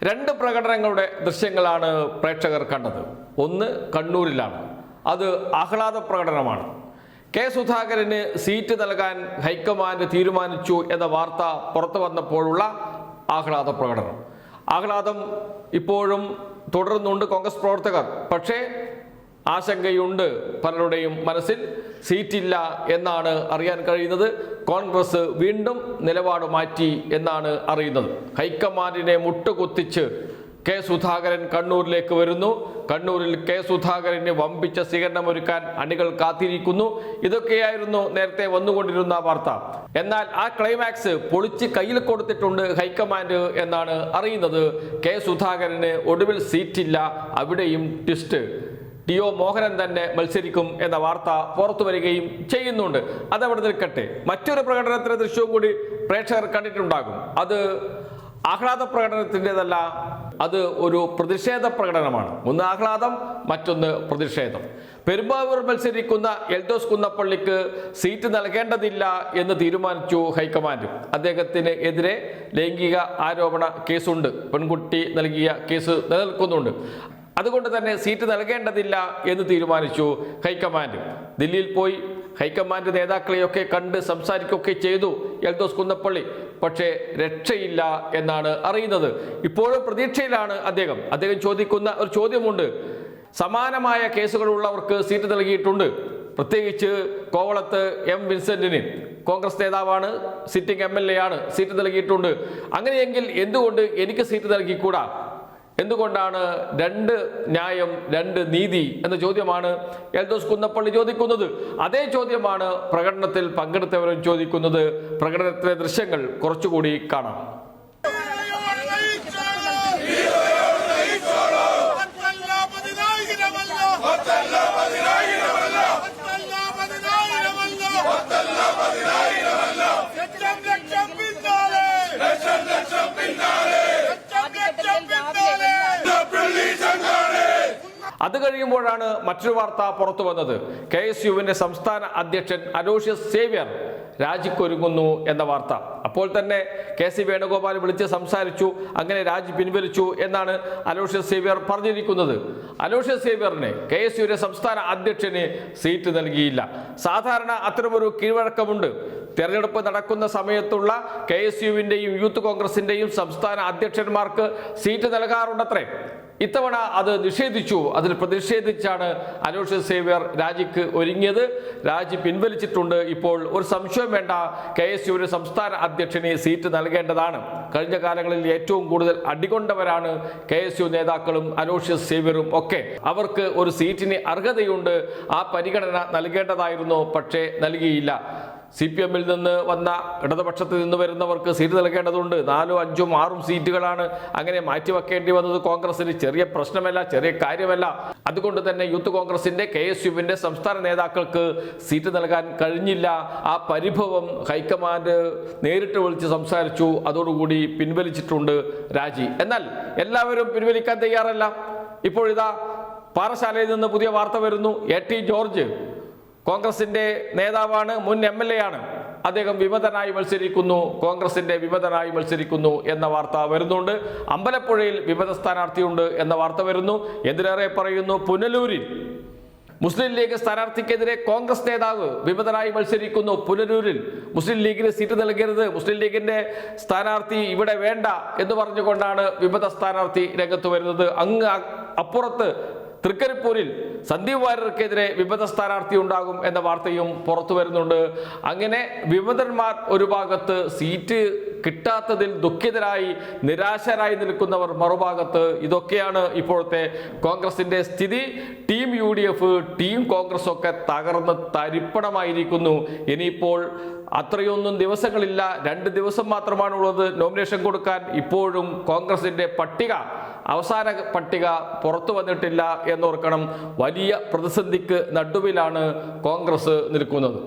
രണ്ട് പ്രകടനങ്ങളുടെ ദൃശ്യങ്ങളാണ് പ്രേക്ഷകർ കണ്ടത്. ഒന്ന് കണ്ണൂരിലാണ്. അത് ആഹ്ലാദ പ്രകടനമാണ്. കെ സുധാകരന് സീറ്റ് നൽകാൻ ഹൈക്കമാൻഡ് തീരുമാനിച്ചു എന്ന വാർത്ത പുറത്തു വന്നപ്പോഴുള്ള ആഹ്ലാദ പ്രകടനം. ആഹ്ലാദം ഇപ്പോഴും തുടരുന്നുണ്ട് കോൺഗ്രസ് പ്രവർത്തകർ. പക്ഷേ ആശങ്കയുണ്ട് പലരുടെയും മനസ്സിൽ. സീറ്റില്ല എന്നാണ് അറിയാൻ കഴിയുന്നത്. കോൺഗ്രസ് വീണ്ടും നിലപാട് മാറ്റി എന്നാണ് അറിയുന്നത്. ഹൈക്കമാൻഡിനെ മുട്ടുകുത്തിച്ച് കെ സുധാകരൻ കണ്ണൂരിലേക്ക് വരുന്നു. കണ്ണൂരിൽ കെ സുധാകരന് വമ്പിച്ച സ്വീകരണമൊരുക്കാൻ അണികൾ കാത്തിരിക്കുന്നു. ഇതൊക്കെയായിരുന്നു നേരത്തെ വന്നുകൊണ്ടിരുന്ന വാർത്ത. എന്നാൽ ആ ക്ലൈമാക്സ് പൊളിച്ച് കയ്യിൽ കൊടുത്തിട്ടുണ്ട് ഹൈക്കമാൻഡ് എന്നാണ് അറിയുന്നത്. കെ സുധാകരന് ഒടുവിൽ സീറ്റില്ല. അവിടെയും ട്വിസ്റ്റ്. ടി.ഒ. മോഹനൻ തന്നെ മത്സരിക്കും എന്ന വാർത്ത പുറത്തു വരികയും ചെയ്യുന്നുണ്ട്. അതവിടെ നിൽക്കട്ടെ. മറ്റൊരു പ്രകടനത്തിന്റെ ദൃശ്യവും കൂടി പ്രേക്ഷകർ കണ്ടിട്ടുണ്ടാകും. അത് ആഹ്ലാദ പ്രകടനത്തിൻ്റെതല്ല, അത് ഒരു പ്രതിഷേധ പ്രകടനമാണ്. ഒന്ന് ആഹ്ലാദം, മറ്റൊന്ന് പ്രതിഷേധം. പെരുമ്പാവൂർ മത്സരിക്കുന്ന എൽദോസ് കുന്നപ്പള്ളിക്ക് സീറ്റ് നൽകേണ്ടതില്ല എന്ന് തീരുമാനിച്ചു ഹൈക്കമാൻഡ്. അദ്ദേഹത്തിന് എതിരെ ലൈംഗിക ആരോപണ കേസുണ്ട്. പെൺകുട്ടി നൽകിയ കേസ് നിലനിൽക്കുന്നുണ്ട്. അതുകൊണ്ട് തന്നെ സീറ്റ് നൽകേണ്ടതില്ല എന്ന് തീരുമാനിച്ചു ഹൈക്കമാൻഡ്. ദില്ലിയിൽ പോയി ഹൈക്കമാൻഡ് നേതാക്കളെയൊക്കെ കണ്ട് സംസാരിക്കുകയൊക്കെ ചെയ്തു എൽദോസ് കുന്നപ്പള്ളി. പക്ഷേ രക്ഷയില്ല എന്നാണ് അറിയുന്നത്. ഇപ്പോഴും പ്രതീക്ഷയിലാണ് അദ്ദേഹം. ചോദിക്കുന്ന ഒരു ചോദ്യമുണ്ട്. സമാനമായ കേസുകളുള്ളവർക്ക് സീറ്റ് നൽകിയിട്ടുണ്ട്. പ്രത്യേകിച്ച് കോവളത്ത് എം വിൻസെന്റിന്, കോൺഗ്രസ് നേതാവാണ്, സിറ്റിംഗ് MLA ആണ്, സീറ്റ് നൽകിയിട്ടുണ്ട്. അങ്ങനെയെങ്കിൽ എന്തുകൊണ്ട് എനിക്ക് സീറ്റ് നൽകിക്കൂടാ? എന്തുകൊണ്ടാണ് രണ്ട് ന്യായം, രണ്ട് നീതി എന്ന ചോദ്യമാണ് എൽദോസ് കുന്നപ്പള്ളി ചോദിക്കുന്നത്. അതേ ചോദ്യമാണ് പ്രകടനത്തിൽ പങ്കെടുത്തവരും ചോദിക്കുന്നത്. പ്രകടനത്തിലെ ദൃശ്യങ്ങൾ കുറച്ചുകൂടി കാണാം. അത് കഴിയുമ്പോഴാണ് മറ്റൊരു വാർത്ത പുറത്തു വന്നത്. KSUവിന്റെ സംസ്ഥാന അധ്യക്ഷൻ അലോഷ്യസ് സേവ്യർ രാജിക്കൊരുങ്ങുന്നു എന്ന വാർത്ത. അപ്പോൾ തന്നെ KC വേണുഗോപാൽ വിളിച്ച് സംസാരിച്ചു. അങ്ങനെ രാജി പിൻവലിച്ചു എന്നാണ് അലോഷ്യസ് സേവ്യർ പറഞ്ഞിരിക്കുന്നത്. അലോഷ്യസ് സേവ്യറിന് KSUവിന്റെ സംസ്ഥാന അധ്യക്ഷന് സീറ്റ് നൽകിയില്ല. സാധാരണ അത്തരമൊരു കീഴ്വഴക്കമുണ്ട്. തെരഞ്ഞെടുപ്പ് നടക്കുന്ന സമയത്തുള്ള KSUവിന്റെയും യൂത്ത് കോൺഗ്രസിന്റെയും സംസ്ഥാന അധ്യക്ഷന്മാർക്ക് സീറ്റ് നൽകാറുണ്ടത്രേ. ഇത്തവണ അത് നിഷേധിച്ചു. അതിൽ പ്രതിഷേധിച്ചാണ് അലോഷ്യസ് സേവ്യർ രാജിക്ക് ഒരുങ്ങിയത്. രാജി പിൻവലിച്ചിട്ടുണ്ട്. ഇപ്പോൾ ഒരു സംശയം വേണ്ട, KSUവിന്റെ സംസ്ഥാന അധ്യക്ഷന് സീറ്റ് നൽകേണ്ടതാണ്. കഴിഞ്ഞ കാലങ്ങളിൽ ഏറ്റവും കൂടുതൽ അടികൊണ്ടവരാണ് KSU നേതാക്കളും അലോഷ്യസ് സേവ്യറും ഒക്കെ. അവർക്ക് ഒരു സീറ്റിന് അർഹതയുണ്ട്. ആ പരിഗണന നൽകേണ്ടതായിരുന്നു. പക്ഷേ നൽകിയില്ല. CPM-ൽ നിന്ന് വന്ന, ഇടതുപക്ഷത്തിൽ നിന്ന് വരുന്നവർക്ക് സീറ്റ് നൽകേണ്ടതുണ്ട്. 4, 5, 6 സീറ്റുകളാണ്. അങ്ങനെ മാറ്റിവെക്കേണ്ടി വന്നത് കോൺഗ്രസിന് ചെറിയ പ്രശ്നമല്ല, ചെറിയ കാര്യമല്ല. അതുകൊണ്ട് തന്നെ യൂത്ത് കോൺഗ്രസിന്റെ KSUവിന്റെ സംസ്ഥാന നേതാക്കൾക്ക് സീറ്റ് നൽകാൻ കഴിഞ്ഞില്ല. ആ പരിഭവം ഹൈക്കമാൻഡ് നേരിട്ട് വിളിച്ച് സംസാരിച്ചു. അതോടുകൂടി പിൻവലിച്ചിട്ടുണ്ട് രാജി. എന്നാൽ എല്ലാവരും പിൻവലിക്കാൻ തയ്യാറല്ല. ഇപ്പോഴിതാ പാറശാലയിൽ നിന്ന് പുതിയ വാർത്ത വരുന്നു. A.T. ജോർജ് കോൺഗ്രസിന്റെ നേതാവാണ്, മുൻ MLA ആണ്. അദ്ദേഹം വിമതനായി മത്സരിക്കുന്നു, കോൺഗ്രസിന്റെ വിമതനായി മത്സരിക്കുന്നു എന്ന വാർത്ത വരുന്നുണ്ട്. അമ്പലപ്പുഴയിൽ വിമത സ്ഥാനാർത്ഥിയുണ്ട് എന്ന വാർത്ത വരുന്നു. എന്തിനേറെ പറയുന്നു, പുനലൂരിൽ മുസ്ലിം ലീഗ് സ്ഥാനാർത്ഥിക്കെതിരെ കോൺഗ്രസ് നേതാവ് വിമതനായി മത്സരിക്കുന്നു. പുനലൂരിൽ മുസ്ലിം ലീഗിന് സീറ്റ് നൽകരുത്, മുസ്ലിം ലീഗിന്റെ സ്ഥാനാർത്ഥി ഇവിടെ വേണ്ട എന്ന് പറഞ്ഞുകൊണ്ടാണ് വിമത സ്ഥാനാർത്ഥി രംഗത്ത് വരുന്നത്. അങ്ങ് അപ്പുറത്ത് തൃക്കരിപ്പൂരിൽ സന്ദീപ് വാര്യർക്കെതിരെ വിമത സ്ഥാനാർത്ഥി ഉണ്ടാകും എന്ന വാർത്തയും പുറത്തു വരുന്നുണ്ട്. അങ്ങനെ വിമതന്മാർ ഒരു ഭാഗത്ത്, സീറ്റ് കിട്ടാത്തതിൽ ദുഃഖിതരായി നിരാശരായി നിൽക്കുന്നവർ മറുഭാഗത്ത്. ഇതൊക്കെയാണ് ഇപ്പോഴത്തെ കോൺഗ്രസിന്റെ സ്ഥിതി. ടീം UDF, ടീം കോൺഗ്രസ് ഒക്കെ തകർന്ന് തരിപ്പണമായിരിക്കുന്നു. ഇനിയിപ്പോൾ അത്രയൊന്നും ദിവസങ്ങളില്ല, 2 ദിവസം മാത്രമാണുള്ളത് നോമിനേഷൻ കൊടുക്കാൻ. ഇപ്പോഴും കോൺഗ്രസിന്റെ അവസാന പട്ടിക പുറത്തു വന്നിട്ടില്ല എന്നോർക്കണം. വലിയ പ്രതിസന്ധിക്ക് നടുവിലാണ് കോൺഗ്രസ് നിൽക്കുന്നത്.